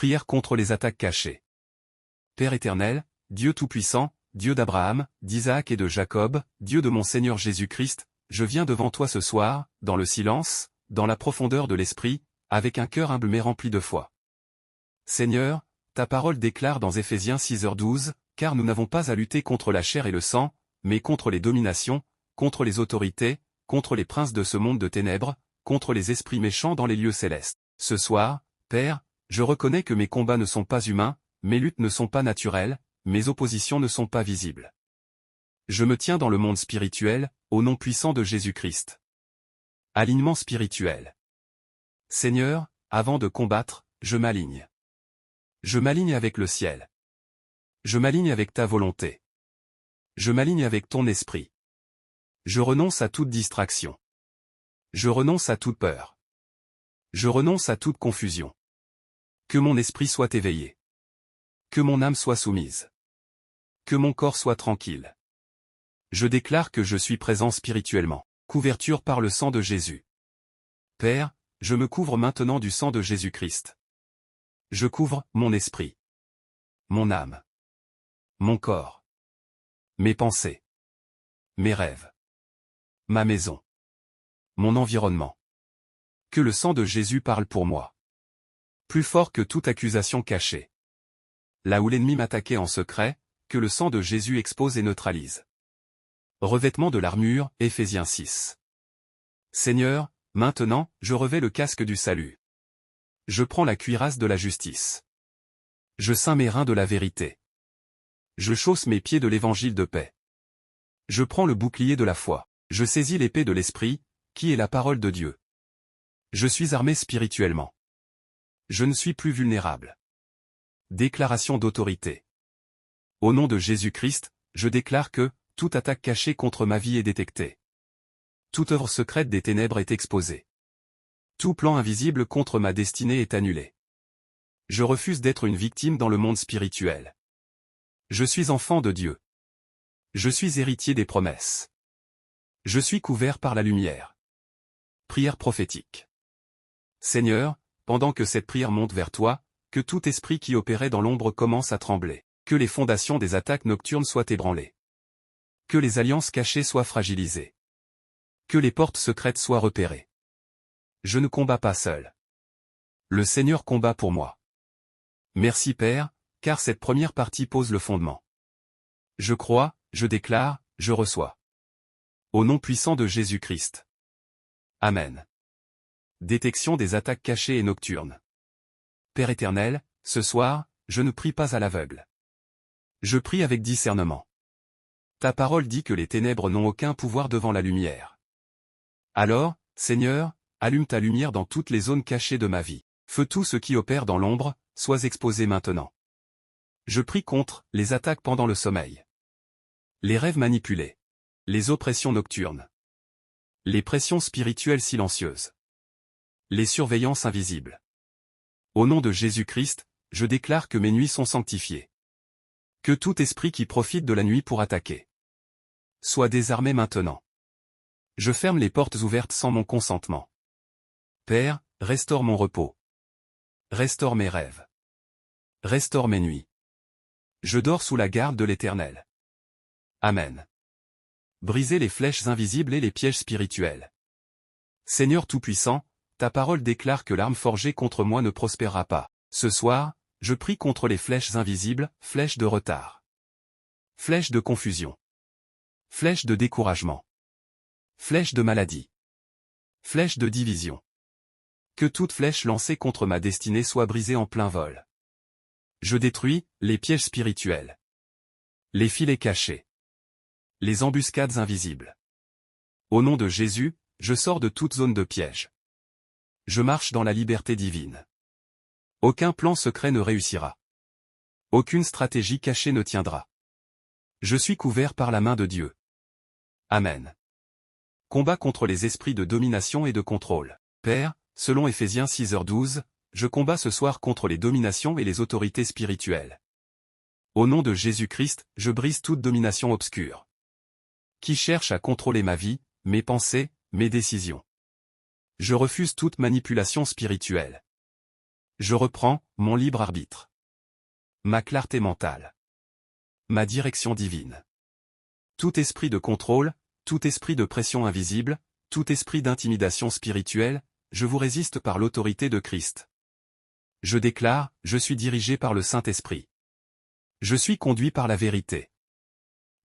Prière contre les attaques cachées. Père éternel, Dieu Tout-Puissant, Dieu d'Abraham, d'Isaac et de Jacob, Dieu de mon Seigneur Jésus-Christ, je viens devant toi ce soir, dans le silence, dans la profondeur de l'esprit, avec un cœur humble mais rempli de foi. Seigneur, ta parole déclare dans Éphésiens 6h12, car nous n'avons pas à lutter contre la chair et le sang, mais contre les dominations, contre les autorités, contre les princes de ce monde de ténèbres, contre les esprits méchants dans les lieux célestes. Ce soir, Père, je reconnais que mes combats ne sont pas humains, mes luttes ne sont pas naturelles, mes oppositions ne sont pas visibles. Je me tiens dans le monde spirituel, au nom puissant de Jésus-Christ. Alignement spirituel. Seigneur, avant de combattre, je m'aligne. Je m'aligne avec le ciel. Je m'aligne avec ta volonté. Je m'aligne avec ton esprit. Je renonce à toute distraction. Je renonce à toute peur. Je renonce à toute confusion. Que mon esprit soit éveillé. Que mon âme soit soumise. Que mon corps soit tranquille. Je déclare que je suis présent spirituellement. Couverture par le sang de Jésus. Père, je me couvre maintenant du sang de Jésus-Christ. Je couvre mon esprit. Mon âme. Mon corps. Mes pensées. Mes rêves. Ma maison. Mon environnement. Que le sang de Jésus parle pour moi. Plus fort que toute accusation cachée. Là où l'ennemi m'attaquait en secret, que le sang de Jésus expose et neutralise. Revêtement de l'armure, Éphésiens 6. Seigneur, maintenant, je revêts le casque du salut. Je prends la cuirasse de la justice. Je ceins mes reins de la vérité. Je chausse mes pieds de l'évangile de paix. Je prends le bouclier de la foi. Je saisis l'épée de l'esprit, qui est la parole de Dieu. Je suis armé spirituellement. Je ne suis plus vulnérable. Déclaration d'autorité. Au nom de Jésus-Christ, je déclare que toute attaque cachée contre ma vie est détectée. Toute œuvre secrète des ténèbres est exposée. Tout plan invisible contre ma destinée est annulé. Je refuse d'être une victime dans le monde spirituel. Je suis enfant de Dieu. Je suis héritier des promesses. Je suis couvert par la lumière. Prière prophétique. Seigneur, pendant que cette prière monte vers toi, que tout esprit qui opérait dans l'ombre commence à trembler, que les fondations des attaques nocturnes soient ébranlées. Que les alliances cachées soient fragilisées. Que les portes secrètes soient repérées. Je ne combats pas seul. Le Seigneur combat pour moi. Merci Père, car cette première partie pose le fondement. Je crois, je déclare, je reçois. Au nom puissant de Jésus-Christ. Amen. Détection des attaques cachées et nocturnes. Père éternel, ce soir, je ne prie pas à l'aveugle. Je prie avec discernement. Ta parole dit que les ténèbres n'ont aucun pouvoir devant la lumière. Alors, Seigneur, allume ta lumière dans toutes les zones cachées de ma vie. Feu tout ce qui opère dans l'ombre, sois exposé maintenant. Je prie contre les attaques pendant le sommeil. Les rêves manipulés. Les oppressions nocturnes. Les pressions spirituelles silencieuses. Les surveillances invisibles. Au nom de Jésus-Christ, je déclare que mes nuits sont sanctifiées. Que tout esprit qui profite de la nuit pour attaquer soit désarmé maintenant. Je ferme les portes ouvertes sans mon consentement. Père, restaure mon repos. Restaure mes rêves. Restaure mes nuits. Je dors sous la garde de l'Éternel. Amen. Brisez les flèches invisibles et les pièges spirituels. Seigneur Tout-Puissant, ta parole déclare que l'arme forgée contre moi ne prospérera pas. Ce soir, je prie contre les flèches invisibles, flèches de retard. Flèches de confusion. Flèches de découragement. Flèches de maladie. Flèches de division. Que toute flèche lancée contre ma destinée soit brisée en plein vol. Je détruis les pièges spirituels. Les filets cachés. Les embuscades invisibles. Au nom de Jésus, je sors de toute zone de piège. Je marche dans la liberté divine. Aucun plan secret ne réussira. Aucune stratégie cachée ne tiendra. Je suis couvert par la main de Dieu. Amen. Combat contre les esprits de domination et de contrôle. Père, selon Éphésiens 6h12, je combats ce soir contre les dominations et les autorités spirituelles. Au nom de Jésus-Christ, je brise toute domination obscure. Qui cherche à contrôler ma vie, mes pensées, mes décisions. Je refuse toute manipulation spirituelle. Je reprends mon libre arbitre. Ma clarté mentale. Ma direction divine. Tout esprit de contrôle, tout esprit de pression invisible, tout esprit d'intimidation spirituelle, je vous résiste par l'autorité de Christ. Je déclare, je suis dirigé par le Saint-Esprit. Je suis conduit par la vérité.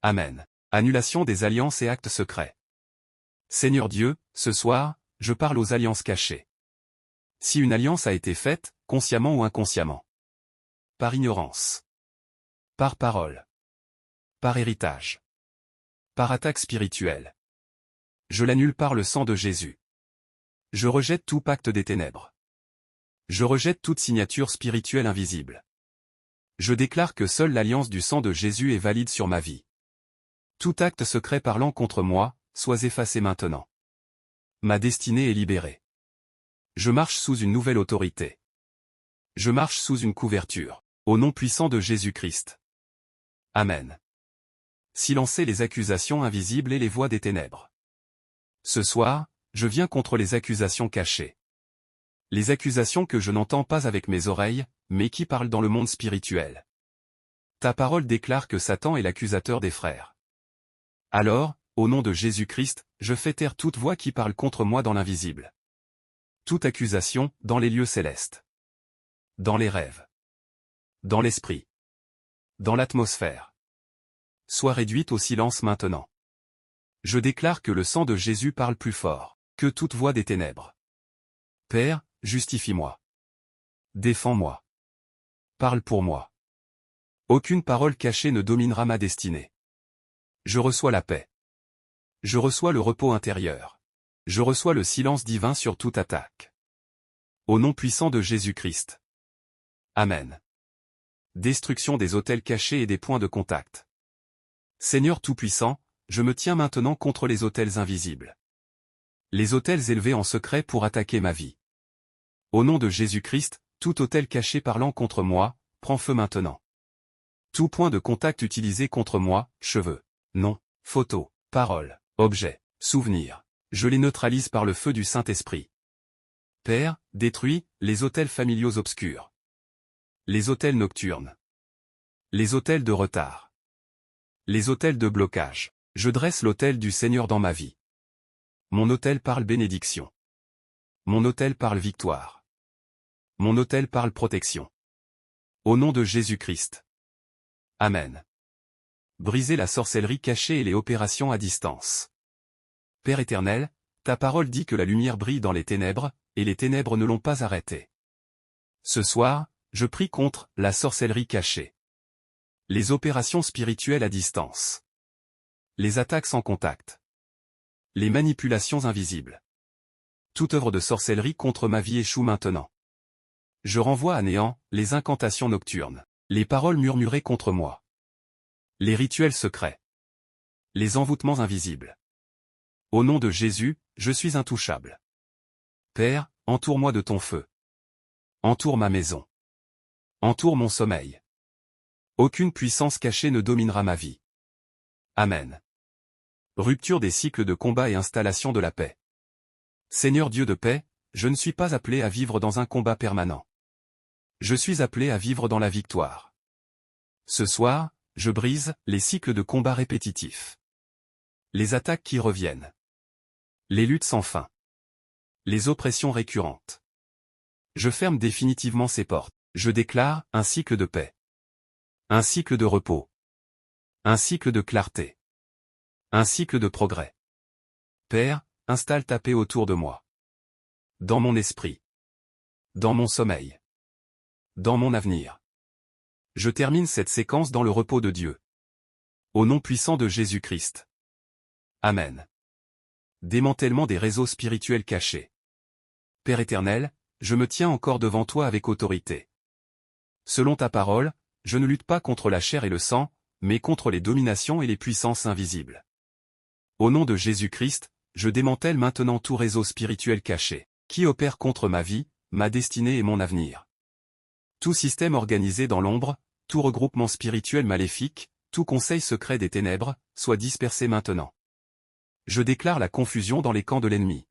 Amen. Annulation des alliances et actes secrets. Seigneur Dieu, ce soir, je parle aux alliances cachées. Si une alliance a été faite, consciemment ou inconsciemment. Par ignorance. Par parole. Par héritage. Par attaque spirituelle. Je l'annule par le sang de Jésus. Je rejette tout pacte des ténèbres. Je rejette toute signature spirituelle invisible. Je déclare que seule l'alliance du sang de Jésus est valide sur ma vie. Tout acte secret parlant contre moi, soit effacé maintenant. Ma destinée est libérée. Je marche sous une nouvelle autorité. Je marche sous une couverture, au nom puissant de Jésus-Christ. Amen. Silencez les accusations invisibles et les voix des ténèbres. Ce soir, je viens contre les accusations cachées. Les accusations que je n'entends pas avec mes oreilles, mais qui parlent dans le monde spirituel. Ta parole déclare que Satan est l'accusateur des frères. Alors, au nom de Jésus-Christ, je fais taire toute voix qui parle contre moi dans l'invisible. Toute accusation, dans les lieux célestes. Dans les rêves. Dans l'esprit. Dans l'atmosphère. Soit réduite au silence maintenant. Je déclare que le sang de Jésus parle plus fort que toute voix des ténèbres. Père, justifie-moi. Défends-moi. Parle pour moi. Aucune parole cachée ne dominera ma destinée. Je reçois la paix. Je reçois le repos intérieur. Je reçois le silence divin sur toute attaque. Au nom puissant de Jésus-Christ. Amen. Destruction des autels cachés et des points de contact. Seigneur Tout-Puissant, je me tiens maintenant contre les autels invisibles. Les autels élevés en secret pour attaquer ma vie. Au nom de Jésus-Christ, tout autel caché parlant contre moi, prend feu maintenant. Tout point de contact utilisé contre moi, cheveux, nom, photo, parole, objet, souvenir, je les neutralise par le feu du Saint-Esprit. Père, détruis les autels familiaux obscurs. Les autels nocturnes. Les autels de retard. Les autels de blocage. Je dresse l'autel du Seigneur dans ma vie. Mon autel parle bénédiction. Mon autel parle victoire. Mon autel parle protection. Au nom de Jésus-Christ. Amen. Brisez la sorcellerie cachée et les opérations à distance. Père éternel, ta parole dit que la lumière brille dans les ténèbres, et les ténèbres ne l'ont pas arrêtée. Ce soir, je prie contre la sorcellerie cachée. Les opérations spirituelles à distance. Les attaques sans contact. Les manipulations invisibles. Toute œuvre de sorcellerie contre ma vie échoue maintenant. Je renvoie à néant les incantations nocturnes, les paroles murmurées contre moi. Les rituels secrets. Les envoûtements invisibles. Au nom de Jésus, je suis intouchable. Père, entoure-moi de ton feu. Entoure ma maison. Entoure mon sommeil. Aucune puissance cachée ne dominera ma vie. Amen. Rupture des cycles de combat et installation de la paix. Seigneur Dieu de paix, je ne suis pas appelé à vivre dans un combat permanent. Je suis appelé à vivre dans la victoire. Ce soir, je brise les cycles de combat répétitifs. Les attaques qui reviennent. Les luttes sans fin. Les oppressions récurrentes. Je ferme définitivement ces portes. Je déclare un cycle de paix. Un cycle de repos. Un cycle de clarté. Un cycle de progrès. Père, installe ta paix autour de moi. Dans mon esprit. Dans mon sommeil. Dans mon avenir. Je termine cette séquence dans le repos de Dieu. Au nom puissant de Jésus-Christ. Amen. Démantèlement des réseaux spirituels cachés. Père éternel, je me tiens encore devant toi avec autorité. Selon ta parole, je ne lutte pas contre la chair et le sang, mais contre les dominations et les puissances invisibles. Au nom de Jésus-Christ, je démantèle maintenant tout réseau spirituel caché, qui opère contre ma vie, ma destinée et mon avenir. Tout système organisé dans l'ombre, tout regroupement spirituel maléfique, tout conseil secret des ténèbres, soit dispersé maintenant. Je déclare la confusion dans les camps de l'ennemi.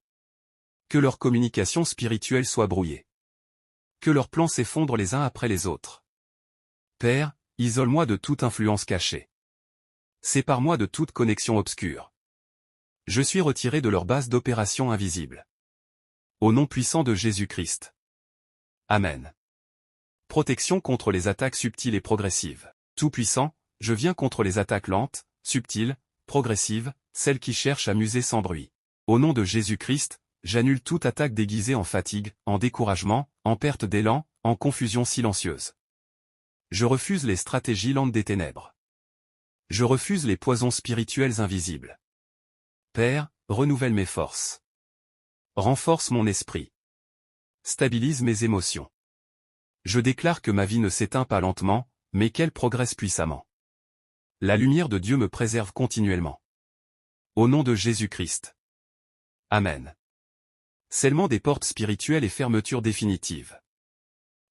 Que leur communication spirituelle soit brouillée. Que leurs plans s'effondrent les uns après les autres. Père, isole-moi de toute influence cachée. Sépare-moi de toute connexion obscure. Je suis retiré de leur base d'opération invisible. Au nom puissant de Jésus-Christ. Amen. Protection contre les attaques subtiles et progressives. Tout-puissant, je viens contre les attaques lentes, subtiles, progressives, celles qui cherchent à muser sans bruit. Au nom de Jésus-Christ, j'annule toute attaque déguisée en fatigue, en découragement, en perte d'élan, en confusion silencieuse. Je refuse les stratégies lentes des ténèbres. Je refuse les poisons spirituels invisibles. Père, renouvelle mes forces. Renforce mon esprit. Stabilise mes émotions. Je déclare que ma vie ne s'éteint pas lentement, mais qu'elle progresse puissamment. La lumière de Dieu me préserve continuellement. Au nom de Jésus-Christ. Amen. Scellement des portes spirituelles et fermeture définitive.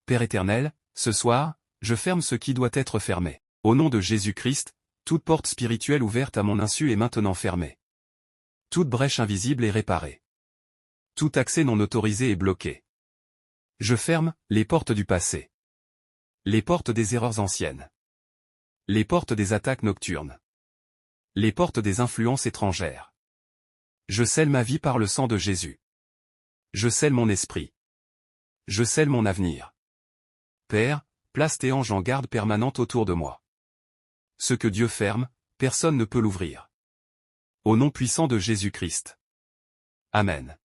Père éternel, ce soir, je ferme ce qui doit être fermé. Au nom de Jésus-Christ, toute porte spirituelle ouverte à mon insu est maintenant fermée. Toute brèche invisible est réparée. Tout accès non autorisé est bloqué. Je ferme les portes du passé. Les portes des erreurs anciennes. Les portes des attaques nocturnes. Les portes des influences étrangères. Je scelle ma vie par le sang de Jésus. Je scelle mon esprit. Je scelle mon avenir. Père, place tes anges en garde permanente autour de moi. Ce que Dieu ferme, personne ne peut l'ouvrir. Au nom puissant de Jésus-Christ. Amen.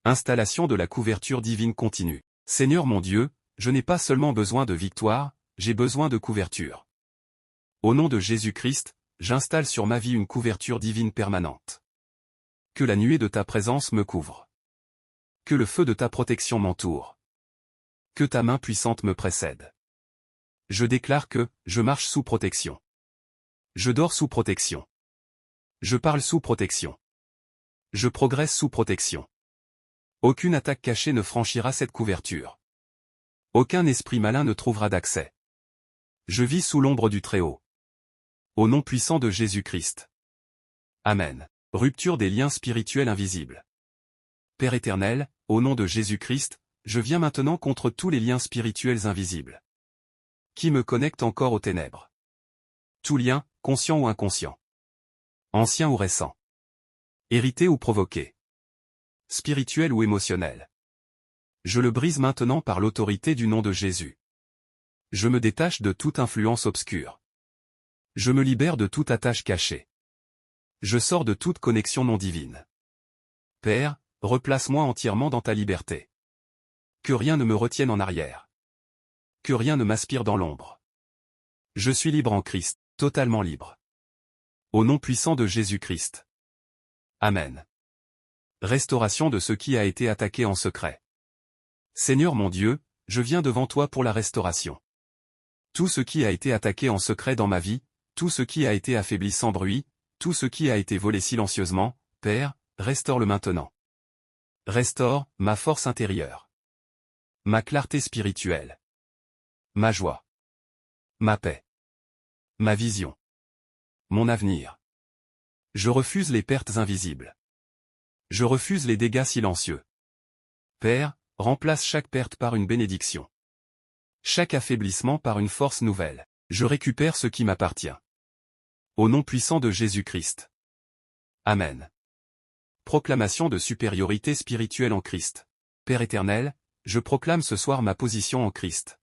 Installation de la couverture divine continue. Seigneur mon Dieu, je n'ai pas seulement besoin de victoire, j'ai besoin de couverture. Au nom de Jésus-Christ, j'installe sur ma vie une couverture divine permanente. Que la nuée de ta présence me couvre. Que le feu de ta protection m'entoure. Que ta main puissante me précède. Je déclare que, je marche sous protection. Je dors sous protection. Je parle sous protection. Je progresse sous protection. Aucune attaque cachée ne franchira cette couverture. Aucun esprit malin ne trouvera d'accès. Je vis sous l'ombre du Très-Haut. Au nom puissant de Jésus-Christ. Amen. Rupture des liens spirituels invisibles. Père éternel, au nom de Jésus-Christ, je viens maintenant contre tous les liens spirituels invisibles. Qui me connectent encore aux ténèbres. Tout lien, conscient ou inconscient. Ancien ou récent. Hérité ou provoqué. Spirituel ou émotionnel. Je le brise maintenant par l'autorité du nom de Jésus. Je me détache de toute influence obscure. Je me libère de toute attache cachée. Je sors de toute connexion non divine. Père, replace-moi entièrement dans ta liberté. Que rien ne me retienne en arrière. Que rien ne m'aspire dans l'ombre. Je suis libre en Christ, totalement libre. Au nom puissant de Jésus-Christ. Amen. Restauration de ce qui a été attaqué en secret. Seigneur mon Dieu, je viens devant toi pour la restauration. Tout ce qui a été attaqué en secret dans ma vie, tout ce qui a été affaibli sans bruit, tout ce qui a été volé silencieusement, Père, restaure-le maintenant. Restaure ma force intérieure. Ma clarté spirituelle. Ma joie. Ma paix. Ma vision. Mon avenir. Je refuse les pertes invisibles. Je refuse les dégâts silencieux. Père, remplace chaque perte par une bénédiction. Chaque affaiblissement par une force nouvelle. Je récupère ce qui m'appartient. Au nom puissant de Jésus-Christ. Amen. Proclamation de supériorité spirituelle en Christ. Père éternel, je proclame ce soir ma position en Christ.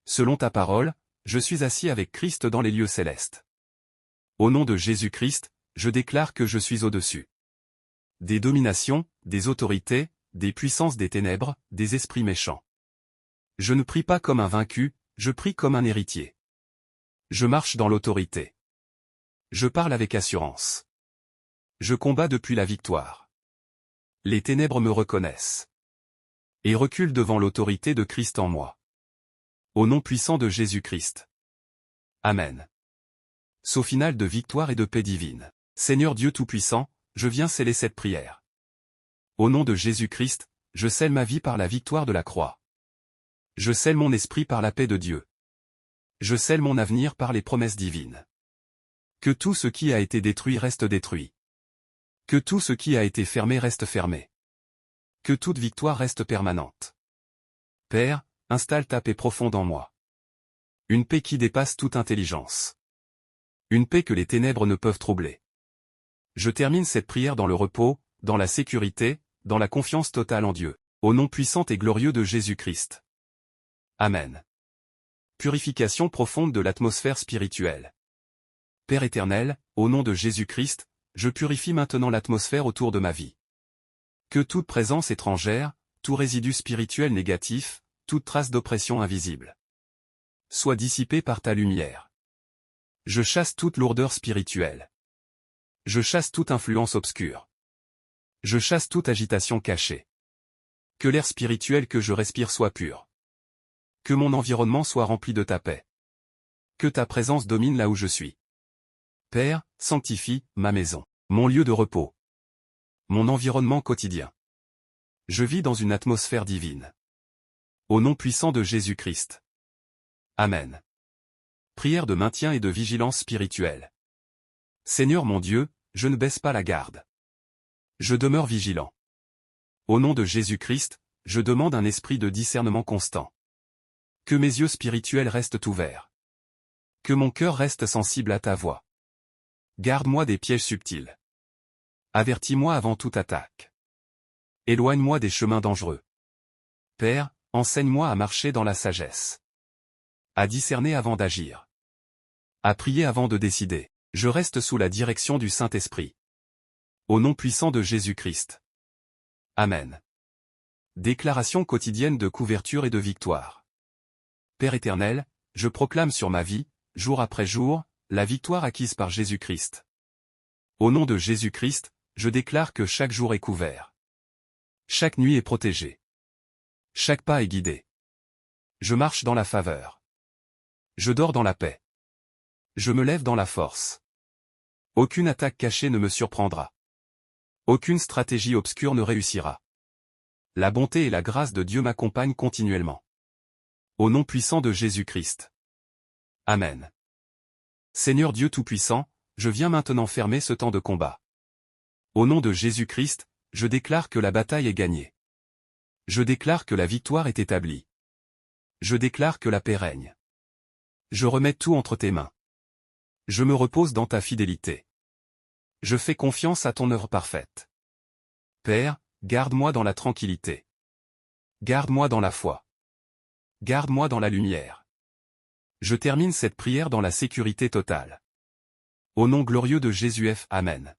Selon ta parole, je suis assis avec Christ dans les lieux célestes. Au nom de Jésus-Christ, je déclare que je suis au-dessus des dominations, des autorités, des puissances des ténèbres, des esprits méchants. Je ne prie pas comme un vaincu, je prie comme un héritier. Je marche dans l'autorité. Je parle avec assurance. Je combats depuis la victoire. Les ténèbres me reconnaissent. Et reculent devant l'autorité de Christ en moi. Au nom puissant de Jésus-Christ. Amen. Saut final de victoire et de paix divine. Seigneur Dieu Tout-Puissant, je viens sceller cette prière. Au nom de Jésus-Christ, je scelle ma vie par la victoire de la croix. Je scelle mon esprit par la paix de Dieu. Je scelle mon avenir par les promesses divines. Que tout ce qui a été détruit reste détruit. Que tout ce qui a été fermé reste fermé. Que toute victoire reste permanente. Père, installe ta paix profonde en moi. Une paix qui dépasse toute intelligence. Une paix que les ténèbres ne peuvent troubler. Je termine cette prière dans le repos, dans la sécurité, dans la confiance totale en Dieu, au nom puissant et glorieux de Jésus-Christ. Amen. Purification profonde de l'atmosphère spirituelle. Père éternel, au nom de Jésus-Christ, je purifie maintenant l'atmosphère autour de ma vie. Que toute présence étrangère, tout résidu spirituel négatif, toute trace d'oppression invisible, soit dissipée par ta lumière. Je chasse toute lourdeur spirituelle. Je chasse toute influence obscure. Je chasse toute agitation cachée. Que l'air spirituel que je respire soit pur. Que mon environnement soit rempli de ta paix. Que ta présence domine là où je suis. Père, sanctifie ma maison, mon lieu de repos, mon environnement quotidien. Je vis dans une atmosphère divine. Au nom puissant de Jésus-Christ. Amen. Prière de maintien et de vigilance spirituelle. Seigneur mon Dieu, je ne baisse pas la garde. Je demeure vigilant. Au nom de Jésus-Christ, je demande un esprit de discernement constant. Que mes yeux spirituels restent ouverts. Que mon cœur reste sensible à ta voix. Garde-moi des pièges subtils. Avertis-moi avant toute attaque. Éloigne-moi des chemins dangereux. Père, enseigne-moi à marcher dans la sagesse. À discerner avant d'agir. À prier avant de décider. Je reste sous la direction du Saint-Esprit. Au nom puissant de Jésus-Christ. Amen. Déclaration quotidienne de couverture et de victoire. Père éternel, je proclame sur ma vie, jour après jour, la victoire acquise par Jésus-Christ. Au nom de Jésus-Christ, je déclare que chaque jour est couvert. Chaque nuit est protégée. Chaque pas est guidé. Je marche dans la faveur. Je dors dans la paix. Je me lève dans la force. Aucune attaque cachée ne me surprendra. Aucune stratégie obscure ne réussira. La bonté et la grâce de Dieu m'accompagnent continuellement. Au nom puissant de Jésus-Christ. Amen. Seigneur Dieu Tout-Puissant, je viens maintenant fermer ce temps de combat. Au nom de Jésus-Christ, je déclare que la bataille est gagnée. Je déclare que la victoire est établie. Je déclare que la paix règne. Je remets tout entre tes mains. Je me repose dans ta fidélité. Je fais confiance à ton œuvre parfaite. Père, garde-moi dans la tranquillité. Garde-moi dans la foi. Garde-moi dans la lumière. Je termine cette prière dans la sécurité totale. Au nom glorieux de Jésus F. Amen.